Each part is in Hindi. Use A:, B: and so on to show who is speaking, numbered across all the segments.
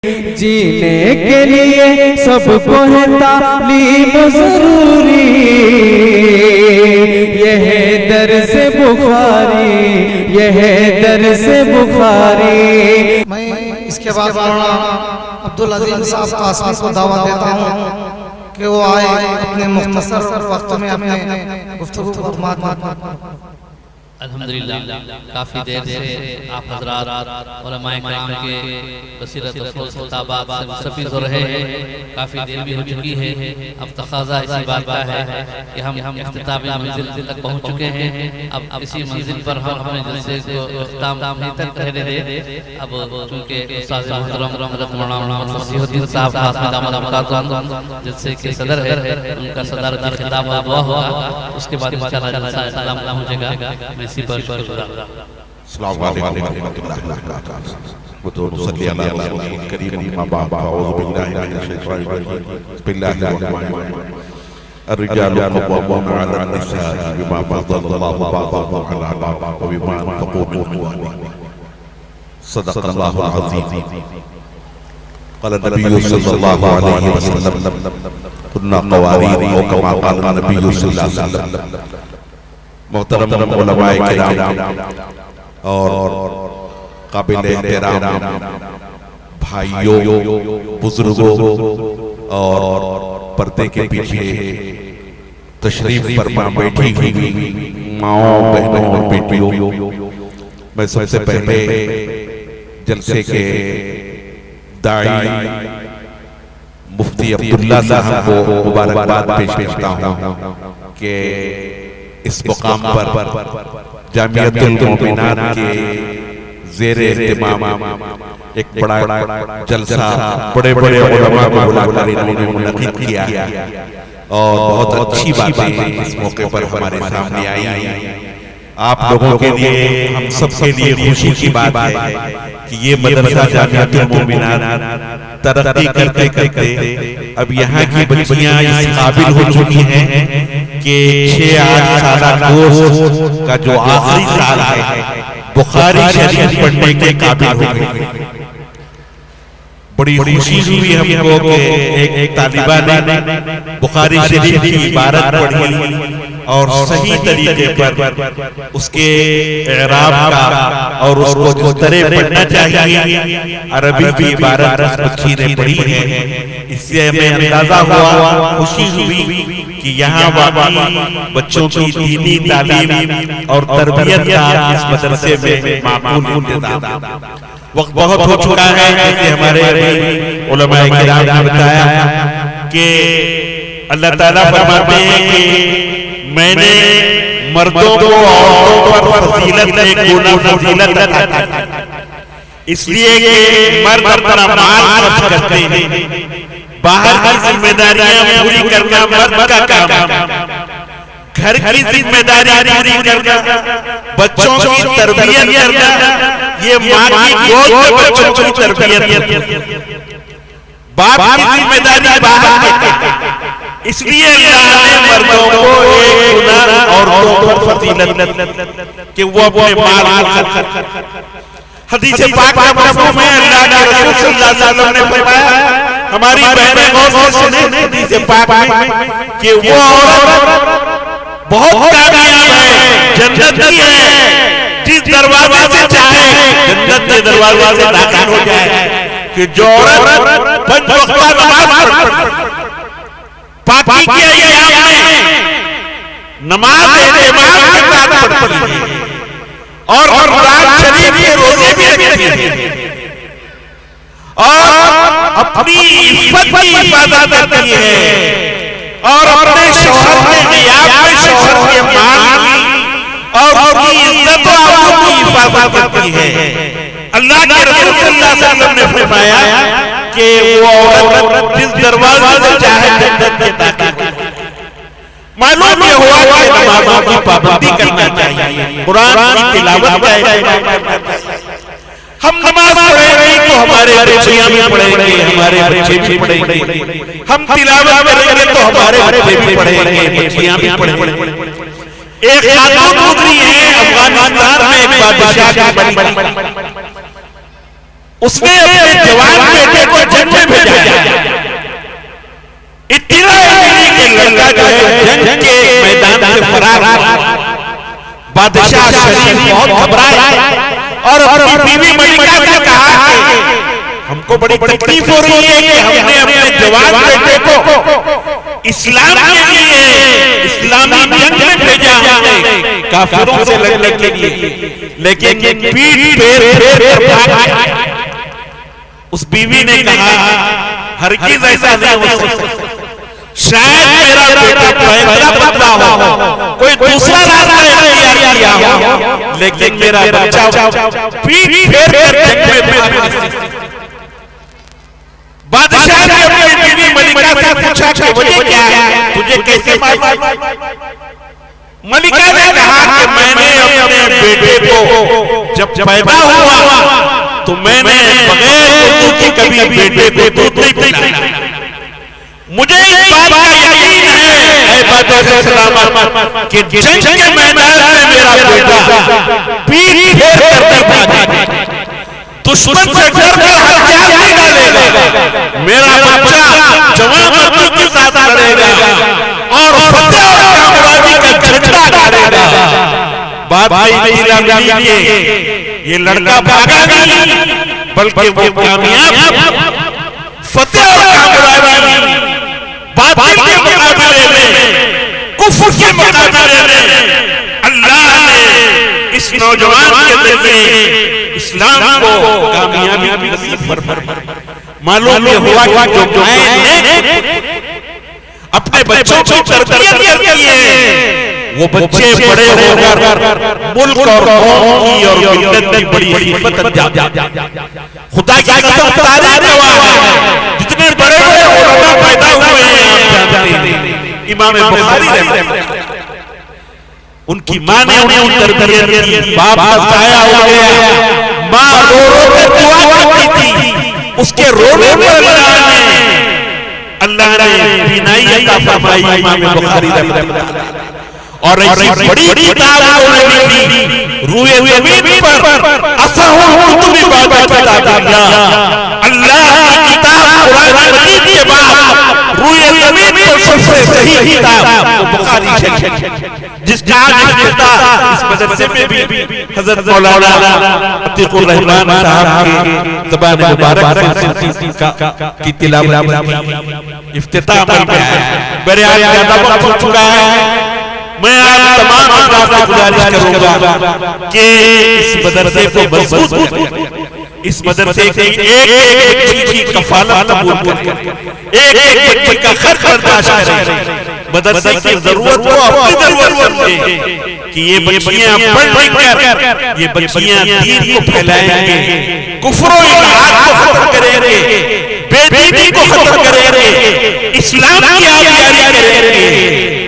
A: जीने के लिए सबको है तालीम जरूरी, यह दर्स बुखारी, यह दर्स बुखारी।
B: मैं इसके बाद मौलाना अब्दुल अजीम साहब कासमी को दावत देता हूँ कि वो आए अपने मुख्तसर वक्त में अपने गुफ्तगू को
C: अल्हम्दुलिल्लाह काफ़ी देर से आप हज़रात उलमाए किराम के बसीरत और खिताबात से मुस्तफ़ीज़ हो रहे हैं। काफ़ी देर भी हो चुकी है। अब तक़ाज़ा इसी बात का है कि हम इख्तितामी मंजिल तक पहुँच चुके हैं। अब इसी मंजिल पर हम अपने जलसे को इख्तिताम नहीं तक रहने दें। अब चूँकि उस्ताद मोहतरम हज़रत मौलाना फसीहुद्दीन साहब खास जलसे के सदर है, उनका सदारती खिताब और दुआ होगा, उसके बाद इंशाअल्लाह जलसा सलाम हो जाएगा। इसी पर
D: अस्सलाम वालेकुम रहमतुल्लाहि व बरकातहू। व नसल्ली अला रसूलिल करीम अम्मा बाद अऊज़ु बिल्लाहि मिनश शैतानिर रजीम बिस्मिल्लाहिर रहमानिर रहीम। अर्रिजालु क़व्वामूना अला निसाइ बिमा फ़ज़्ज़लल्लाहु बअदहुम अला बअद व बिमा अनफ़क़ू मिन अम्वालिहिम। सदक़ल्लाहुल अज़ीम। क़ाल नबी सल्लल्लाहु अलैहि वसल्लम कुन्ना क़वारीर औ कमा क़ाल नबी सल्लल्लाहु अलैहि वसल्लम। मोहतरम उलमाए किराम और काबिल एहतराम भाइयों, बुजुर्गों और पर्दे के पीछे तशरीफ फरमा बैठी हुई माओं, बहनों और बेटियों, मैं सबसे पहले जलसे के दाई मुफ्ती अब्दुल्ला साहब को मुबारकबाद पेश करता हूँ कि इस मुकाम पर जामियतुल मोमिनात के ज़ेरे इत्तिमाम एक बड़ा जलसा बड़े बड़े उलमा को बुलाकर इन्होंने मुनक़िद किया और बहुत अच्छी बातें इस मौके पर हमारे सामने आई। आप लोगों के लिए, हम सब के लिए खुशी की बात है कि ये मदरसा जामियतुल मोमिनात तरक्की करते करते अब यहाँ की बच्चियाँ इस काबिल हो चुकी हैं कि 6-8 साल कोर्स का जो आखिरी साल है बुखारी शरीफ पढ़ने के काबिल हो गई। बड़ी खुशी हुई हमको कि एक तालिबा ने बुखारी शरीफ की इबारत पढ़ी और सही तरीके पर उसके इराब का और उसको जिस तरह पढ़ना चाहिए अरबी की इबारत उस बच्ची ने पढ़ी है। इससे हमें अंदाजा हुआ, खुशी हुई कि यहाँ वाकई बच्चों की दीनी तालीम और तरबियत का इस मदरसे में माकूल इंतज़ाम। वक्त बहुत हो चुका है, जैसे हमारे उलमाए किराम ने बताया कि अल्लाह ताला फरमाते हैं कि मैंने मर्दों को औरतों पर फजीलत में गुना फजीलत अता की, इसलिए कि मर्द अपना माल खर्च करते हैं, बाहर की जिम्मेदारियां पूरी करना मर्द का काम है, घर की जिम्मेदारी पूरी करना, बच्चों की तरबियत करना, ये माँ की गोद में बच्चों की तरबियत, बाप की जिम्मेदारी बाहर की। इसलिए अल्लाह ने मर्दों को एक गुना औरतों पर फजीलत कि वो अपने माल खर्च। हदीस पाक में मफ़हूम है, अल्लाह के रसूल सल्लल्लाहु अलैहि वसल्लम ने फरमाया, हमारी बहनें गौर से सुने हदीस पाक में कि वो औरत बहुत कामयाब है, जन्नत की है, जिस दरवाजे से चाहे जन्नत के दरवाजे से दाखिल हो जाए। कि जो औरत 5 वक्त नमाज पढ़ती, पाकी के अय्याम में नमाज इमाम के साथ पढ़ती है और रमजान शरीफ के रोजे भी रखती है और अपनी इज्जत की हिफाजत करती है और अपने शौहर के ग़ियाब में शौहर के माल की और उसकी इज्जत और की हिफाजत करती है। अल्लाह के रसूल सल्लल्लाहु अलैहि वसल्लम ने फरमाया कि वो औरत जिस दरवाजे से चाहे जन्नत में दाखिल हो। मालूम ये हुआ कि नमाज़ों की पाबंदी करना चाहिए, कुरान की तिलावत करना चाहिए। हम नमाज पढ़ेंगे तो हमारे बच्चियां भी पढ़ेंगे, हमारे बच्चे भी पढ़ेंगे, हम तिलावत करेंगे तो हमारे बच्चे भी पढ़ेंगे, बच्चियां भी पढ़ेंगे। एक खातून गुजरी है अफगानिस्तान में, एक बादशाह की बड़ी, उसने अपने जवान बेटे को बादशाह शरीफ बहुत घबराए और अपनी बीवी मलिका से कहा कि हमको बड़ी तकलीफ हो रही है कि हमने अपने जवान बेटे को इस्लाम के लिए, इस्लामी जंग में भेजा हमने काफिरों से लड़ने के लिए, लेकिन पीठ फेर कर भाग गया। उस बीवी ने कहा हरगिज़ ऐसा नहीं हो सकता, शायद मेरा बेटा पैदा बदला हो, कोई दूसरा रास्ता इख्तियार किया हो, लेकिन मेरा बच्चा पीठ फेर कर जंग में भाग। बादशाह ने अपनी बीवी मलिका से पूछा कि वजह क्या है, तुझे कैसे मालूम? मलिका ने कहा कि मैंने अपने बेटे को जब पैदा हुआ तो मैंने बगैर वज़ू के कभी बेटे को दूध नहीं पिलाया। मुझे इस बात का यकीन है ऐ बादशाह सलामत कि जंग के मैदान में मेरा बेटा पीठ फेर कर भागा, दुश्मन से डरकर हथियार नहीं डालेगा, मेरा बच्चा जवान मर्दों के साथ लड़ेगा और फतेह और कामयाबी का झंडा गाड़ेगा। बात भाई ये लड़का भागा नहीं बल्कि वो कामयाब फतेह और कामयाबी बातिल के मुकाबले में, कुफ्र के मुकाबले में अल्लाह ने इस नौजवान के दिल में इस्लाम को कामयाबी नसीब फरमाई। मालूम ये हुआ कि जो मैंने अपने बच्चों की तरबियत की है वो बच्चे बड़े होकर मुल्क और कौम की और मिल्लत की बड़ी खिदमत अंजाम देंगे। खुदा की कसम तारीख गवाह है, जितने बड़े बड़े उलमा पैदा हुए हैं आप जानते हैं, इमाम बुखारी रहमतुल्लाह अलैह, उनकी मां ने उन्हें तरबियत की, बाप का साया हो गया, मां रो रो कर दुआ करती थी, उसके रोने पर अल्लाह ने बीनाई अता फरमाई इमाम बुखारी रहमतुल्लाह अलैह। और ऐसी बड़ी किताब उन्होंने लिखी रूए ज़मीन पर असहु कुतुब इबादत किताब अल्लाह की किताब कुरान मजीद के बाद रूए ज़मीन पर सबसे सही किताब तो बुखारी शरीफ, जिसका इस मदरसे में भी हज़रत मौलाना अतीकुर रहमान साहब की ज़बान मुबारक की तिलावत इफ्तिताह में है। मेरे आज ज़्यादा वक्त हो चुका है, मैं आप तमाम अफराद से गुजारिश करूंगा कि इस मदरसे को मजबूत करें, इस मदरसे की एक बच्ची की कफालत कबूल करें, एक बच्चे का खर्च बर्दाश्त करें, मदरसे की जरूरत को अपनी जरूरत समझें कि ये बच्चियां पढ़ कर ये बच्चियां दीन को फैलाएंगे, कुफ्र और इल्हाद को खत्म करेंगे, बेदीनी को खत्म करेंगे, इस्लाम की आबियारी करेंगे,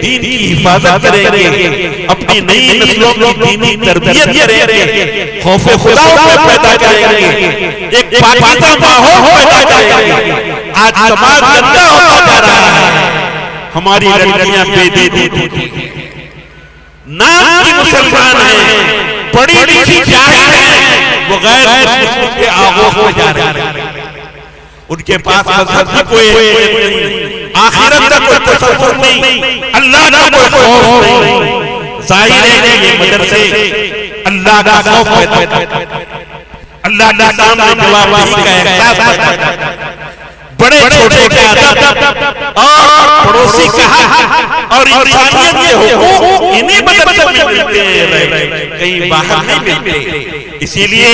D: दीन की हिफाजत करेंगे, अपनी नई नस्लों की दीनी तरबियत करेंगे, खौफ खुदा में पैदा करेंगे, एक पाकीज़ा माहौल पैदा करेंगे। आज समाज गंदा होता जा रहा है, हमारी लड़कियां बेदीनी नाम की मुसलमान है, पढ़ी लिखी जाहिल है, वो गैर मुस्लिमों के आगोश में जा रहे हैं, उनके पास मजहब की कोई नहीं, आखिरत का कोई तसव्वुर नहीं, अल्लाह का कोई खौफ नहीं। जाहिर है कि ये मदरसे अल्लाह का खौफ पैदा करते हैं, अल्लाह के सामने जवाबदेही का एहसास पैदा करते हैं, बड़े छोटे का अदब और पड़ोसी का हक और इंसानियत के हुकूक इन्हीं मदरसे में मिलते हैं, कहीं बाहर नहीं मिलते। इसीलिए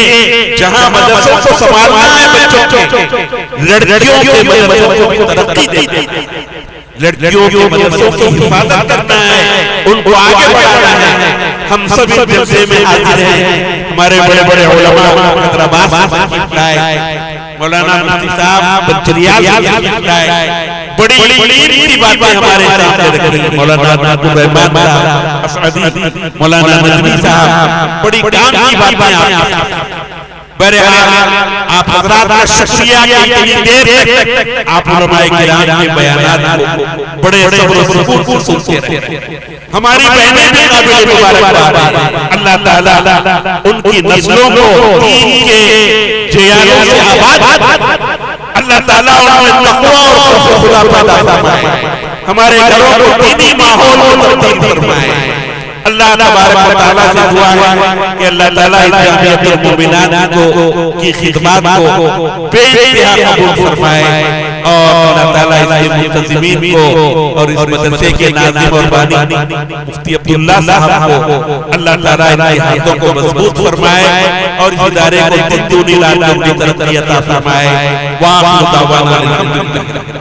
D: जहां मदरसों को संभालना है बच्चों के, लड़कियों के मदरसों को तरक्की देनी है, लड़कियों के मदरसों की हिफाजत करना है, उनको आगे बढ़ाना है। हम सभी जलसे में हाजिर हैं, हमारे बड़े बड़े उलमा मौलाना मुफ्ती साहब बंचरियाल बड़ी कीमती बातें हमारे सामने रख रहे हैं, मौलाना अब्दुल रहमान साहब असअदी, मौलाना नदवी साहब बड़ी काम की बातें बहरहाल आप हज़रात का शुक्रिया कि इतनी देर तक आप उलमाए किराम के बयानात को बड़े सब्र और सुकून सुनते रहे। हमारी बहनें भी काबिल मुबारकबाद, अल्लाह ताला उनकी नस्लों को दीन के जियालों से आबाद, अल्लाह ताला उनमें तक़वा और खौफ खुदा पैदा फरमाए, हमारे घरों को दीनी माहौल में तब्दील फरमाए। अल्लाह तबारक व तआला से दुआ है कि अल्लाह ताला इस जमीयतुल मोमिनात को की खिदमत को बेइंतहा कबूल फरमाए और अल्लाह ताला इसके मुंतजिमीन को और इस मदरसे के नाज़िम और बानी मुफ्ती अब्दुल्ला साहब को अल्लाह ताला इनके हाथों को मजबूत फरमाए और इस इदारे को दुनी लाल की तरक्की अता फरमाए। वाह दावाना अल्हम्दुलिल्लाह।